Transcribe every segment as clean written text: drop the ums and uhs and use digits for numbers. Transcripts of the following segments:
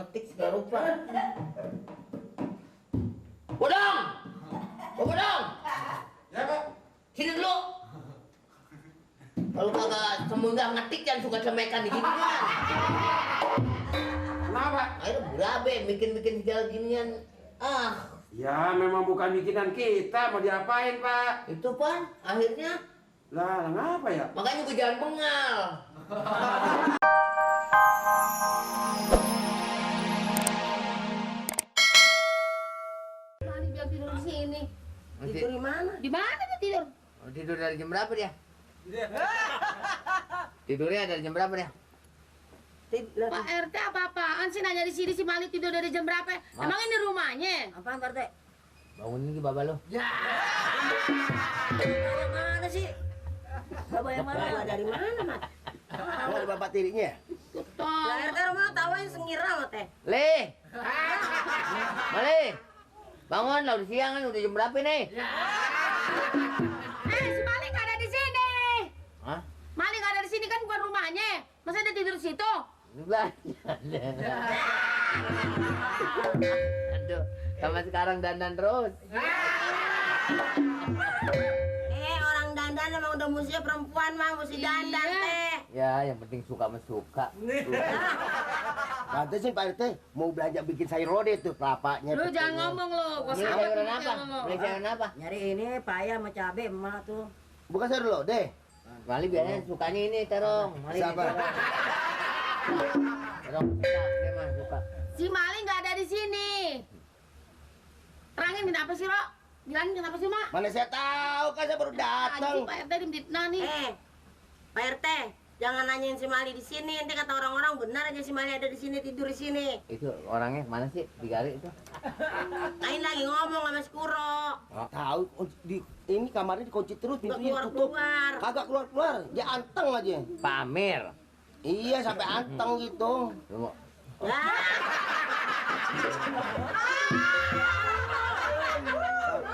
ngetik segala rupa. Bodong! Bodong! Ya, Pak. Sini dulu. Kalau kagak semunggah ngetik jangan suka semekan di gini kan. Kenapa? Ayo berabe bikin segala ginian. Ya, memang bukan bikinan kita, mau diapain, Pak? Itu Pan, akhirnya. Lah, ngapa ya? Makanya gue jangan bengal. Mari biar tidur di sini. Tidur di mana? Di mana dia tidur? Tidur dari jam berapa dia? Tidurnya dari jam berapa dia? Pak RT apa-apaan sih nanya di sini si Mali tidur dari jam berapa? Emang ini rumahnya? Apaan Pak RT? Bangunin lagi baba lo. Ya. Yang mana sih? Bapak yang mana? Dari mana, Mat? Oh, ada bapak tirinya? Betul. Lah, RT rumah tawain sengira lo teh. Le! Mali! Bangun lah, udah siang kan, udah jam berapa nih? Si Mali nggak ada di sini. Hah? Mali nggak ada di sini kan bukan rumahnya. Masa dia tidur di situ? Aduh, sama sekarang dandan terus. Orang dandan emang udah mesti perempuan mah mesti dandan teh. Ya, yang penting suka mesuka. Pantes sih Pak RT mau belanja bikin sayur lodeh tuh kelapanya. Lu jangan ngomong lu. Gua Beli sampai sayuran pikir apa? lu. Beli sayuran apa? Nyari ini paya sama cabe emak tuh. Bukan sayur lodeh. Mali biasanya sukanya ini terong. Mali Siapa? Terong suka, dia mah suka. Si Mali nggak ada di sini. Terangin kenapa sih, Ro? Bilangin kenapa sih, Mak? Mana saya tahu kan saya baru datang. Anjing, Pak RT dimfitnah nih. Pak RT, jangan nanyain si Mali di sini. Nanti kata orang-orang benar aja si Mali ada di sini tidur di sini. Itu orangnya mana sih? Di Gali itu? Lain lagi ngomong sama si Kuro. Tahu di ini kamarnya dikunci terus Nggak pintunya tutup. keluar-keluar. Kagak keluar-keluar. Dia anteng aja. Pak Amir. Iya sampai anteng gitu. Lu mau Lah,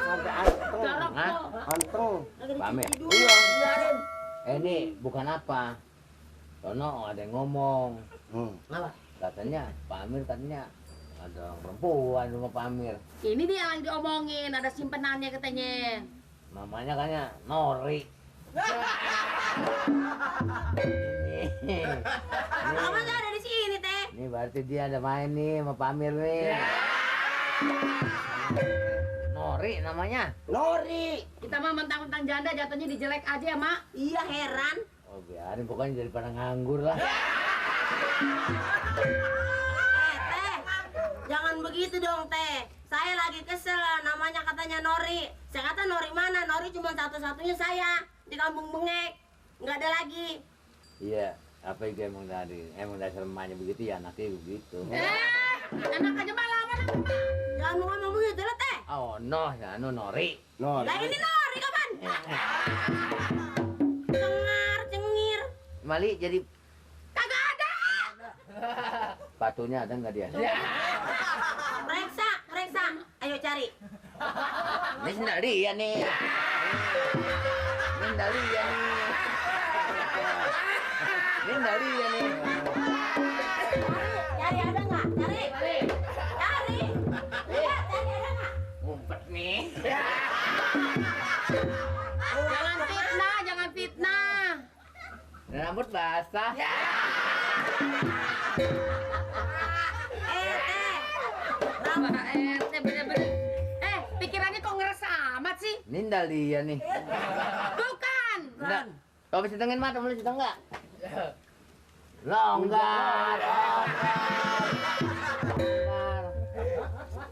Sampai anteng. Jorok Hah? tuh. Anteng. lagi Pak Amir. tidur. Iya, biarin. ini bukan apa? Sono ada yang ngomong. Apa? Katanya Pak Amir katanya ada orang perempuan rumah Pak Amir. Ini dia yang diomongin, ada simpenannya katanya. Namanya kayaknya Nori. Ini. Kamu nggak ada di sini teh. Ini berarti dia ada main nih sama Pak Amir nih. Nori namanya. Nori. Kita mah mentang-mentang janda jatuhnya dijelek aja ya, Mak. Iya heran. Oh biarin pokoknya daripada nganggur lah. Teh, jangan begitu dong teh. Saya lagi kesel, namanya katanya Nori. Saya kata Nori mana? Nori cuma satu-satunya saya di kampung Bengek. Nggak ada lagi. Iya, apa itu emang dasar emaknya begitu ya anaknya begitu. Enak aja malah lama. Jangan ngomong begitu lah teh. Oh no, ya anu Nori. Nori. Lah ini Nori kapan? Cengar, cengir. Mali jadi Kagak ada. patunya ada nggak dia? Reksa, reksa. Ayo cari. Ini sendal dia nih. Ini sendal dia nih. Ini sendal dia nih. Cari ada nggak? Cari. Cari. Lihat, cari ada nggak? Ngumpet nih. Jangan fitnah, jangan fitnah. Rambut basah. Teh. Pak RT bener-bener. Pikirannya kok ngerasa amat sih? Ini sendal dia nih. Bukan. Enggak. Kau bisa tengin mata mulai situ enggak? Longgar.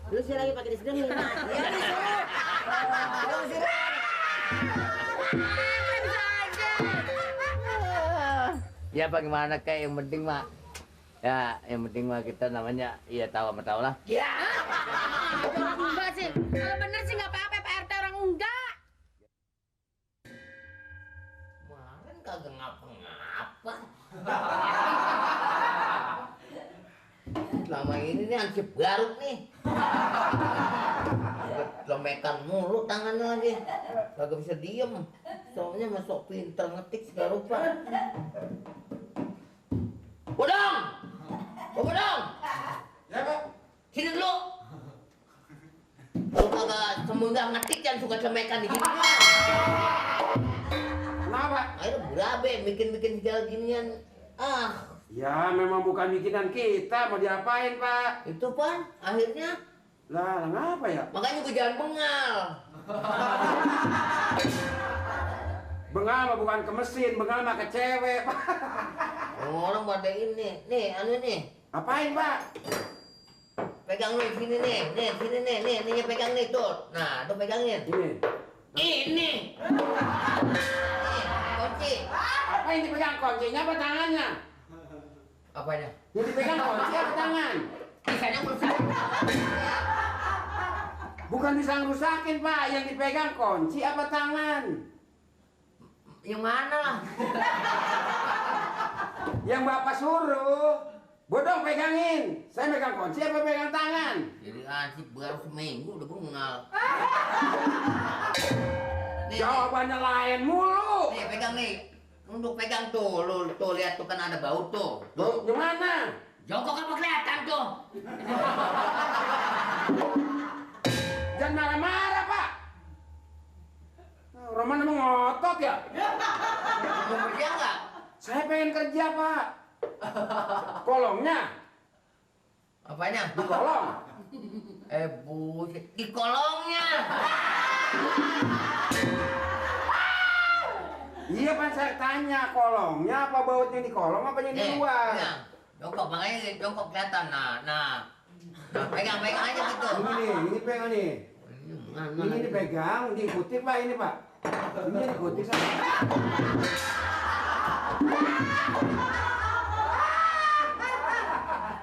Lu sih lagi pakai disedengin. Ya disuruh. Bisa aja. Ya bagaimana kayak yang penting mah. Ya, yang penting mah kita namanya iya tahu sama tahu lah. Enggak sih. Kalau bener sih nggak apa-apa, Pak RT orang enggak. Kemarin kagak ngapa-ngapa. Selama ini nih ansip garuk nih. Lemekan mulu tangannya lagi. Kagak bisa diem. Soalnya masuk pinter ngetik segala rupa. Bodong! Oh, Bodong! Ya Pak. Sini dulu. Lu kagak semunggah ngetik yang suka semekan di sini. Kenapa? Akhirnya berabe bikin segala ginian. Ya memang bukan bikinan kita, mau diapain Pak? Itu Pan, akhirnya Lah, ngapa ya? makanya gue jangan bengal. Bengal mah bukan ke mesin, bengal mah ke cewek Pak. Orang pada ini, nih, anu nih, Apain Pak? pegang nih, sini nih, nih pegang nih tuh. Nah, tuh pegangin. Ini. Ini. Nih, kunci. Apa yang dipegang kuncinya apa tangannya? Apanya? Yang dipegang kunci apa tangan? Bisanya merusak. Bukan bisa ngerusakin Pak, yang dipegang kunci apa tangan? Yang mana lah? Yang Bapak suruh. Bodong pegangin. Saya megang kunci apa pegang tangan? Jadi ansip baru seminggu udah bengal. Nih, Jawabannya lain mulu. nih, pegang nih. Untuk pegang tuh, lu tuh lihat tuh kan ada bau tuh. Tuh, gimana? Jongkok apa kelihatan tuh? Jangan marah-marah Pak. Roman emang ngotot ya? Mau kerja nggak? Saya pengen kerja Pak. Kolongnya? Apanya? Di kolong. Buset. Di kolongnya. Iya Pak, saya tanya kolongnya apa bautnya di kolong apa yang di luar? Pegang. Jongkok, makanya jongkok kelihatan. Nah, pegang aja gitu. Ini pegang nih. Ini dipegang, diikuti Pak ini Pak. Ini diikuti sama.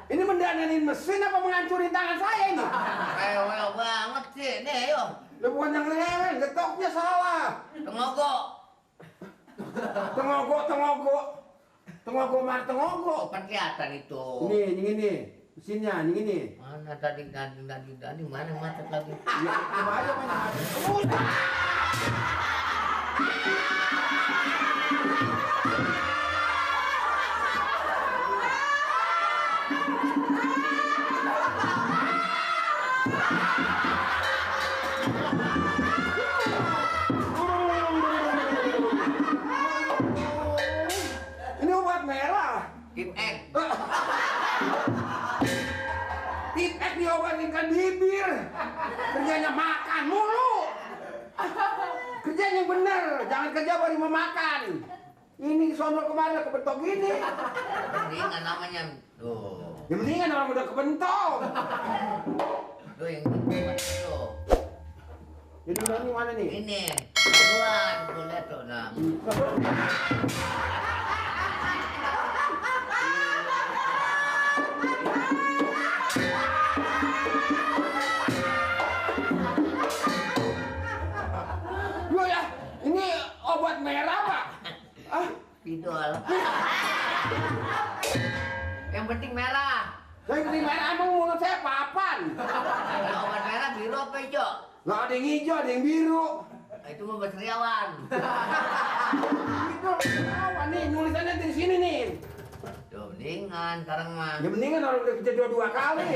Ini mendananin mesin apa menghancurin tangan saya ini? Rewel banget sih. Nih, yuk. Lu bukan yang rewel, getoknya salah. Tengogok. Tengogok mana tengogok? Kan kelihatan itu. Ini, mesinnya, ini. Mana tadi mana macet lagi? Ya, coba aja mana. Ini obat merah. Tip X. Tip X diobatin kan bibir. Kerjanya makan mulu. Kerjanya yang bener, jangan kerja baru mau makan. Ini sono kemarin kebentok gini. Mendingan namanya. Tuh. Ya mendingan orang udah kebentok. Tuh yang itu. Jadi ini mana nih? Ini. Duluan, tuh lihat tuh. Nah. Loh ya, ini obat merah Pak. Pidol. Yang penting merah. Saya keting merah emang mulut saya papan. Kalau obat merah biru apa hijau? Nggak ada yang hijau, ada yang biru. Itu mah Basriawan. Itu apa nih nulisannya di sini nih. Tuh mendingan sekarang mah. Ya mendingan orang udah kerja dua kali.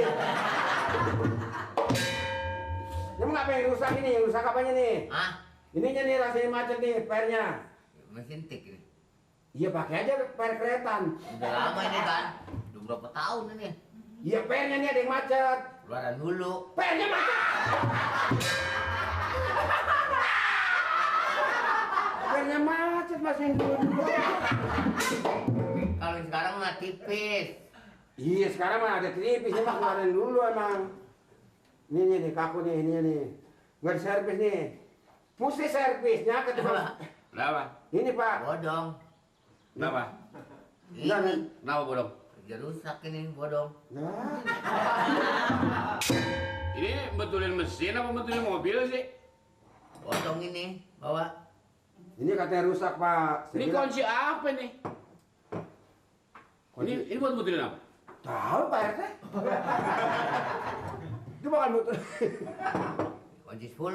Emang apa yang rusak ini? Yang rusak apanya nih? Hah? Ininya nih rasanya macet nih, pernya. Mesin tik ini. Iya pakai aja per keretan. Udah lama ini kan. Udah berapa tahun ini? Iya pernya nih ada yang macet. Keluaran dulu. Pernya macet. Pernya macet masih yang dulu. Kalau sekarang mah tipis. Iya sekarang mah ada tipis emang keluarin dulu emang. Ini nih kaku nih ini nih. Nggak diservis nih. Mesti servisnya ketika. Kenapa? Ini Pak. Bodong. Kenapa? Enggak, Ini. Kenapa bodong? Kerja rusak ini bodong. Nah. Ini betulin mesin apa betulin mobil sih? Bodong ini. Bawa. Ini katanya rusak Pak. Saya Ini bilang, kunci apa nih? Ini buat betulin apa? tahu Pak RT. Itu bukan betul. Kunci 10. 10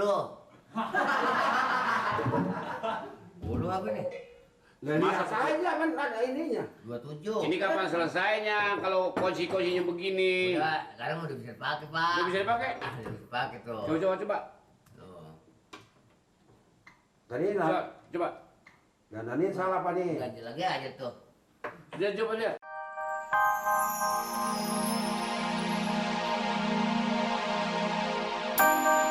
apa nih? Lihat saja kan ada ininya. 27. Ini kapan selesainya kalau kunci-kuncinya begini? Udah, sekarang udah bisa dipakai, Pak. Udah bisa dipakai? Ah, udah bisa dipakai tuh. Coba. Tuh. Tadi Coba, lah. coba. Dan ini salah apa nih? Ganti lagi aja tuh. Lihat, coba lihat. Tuh.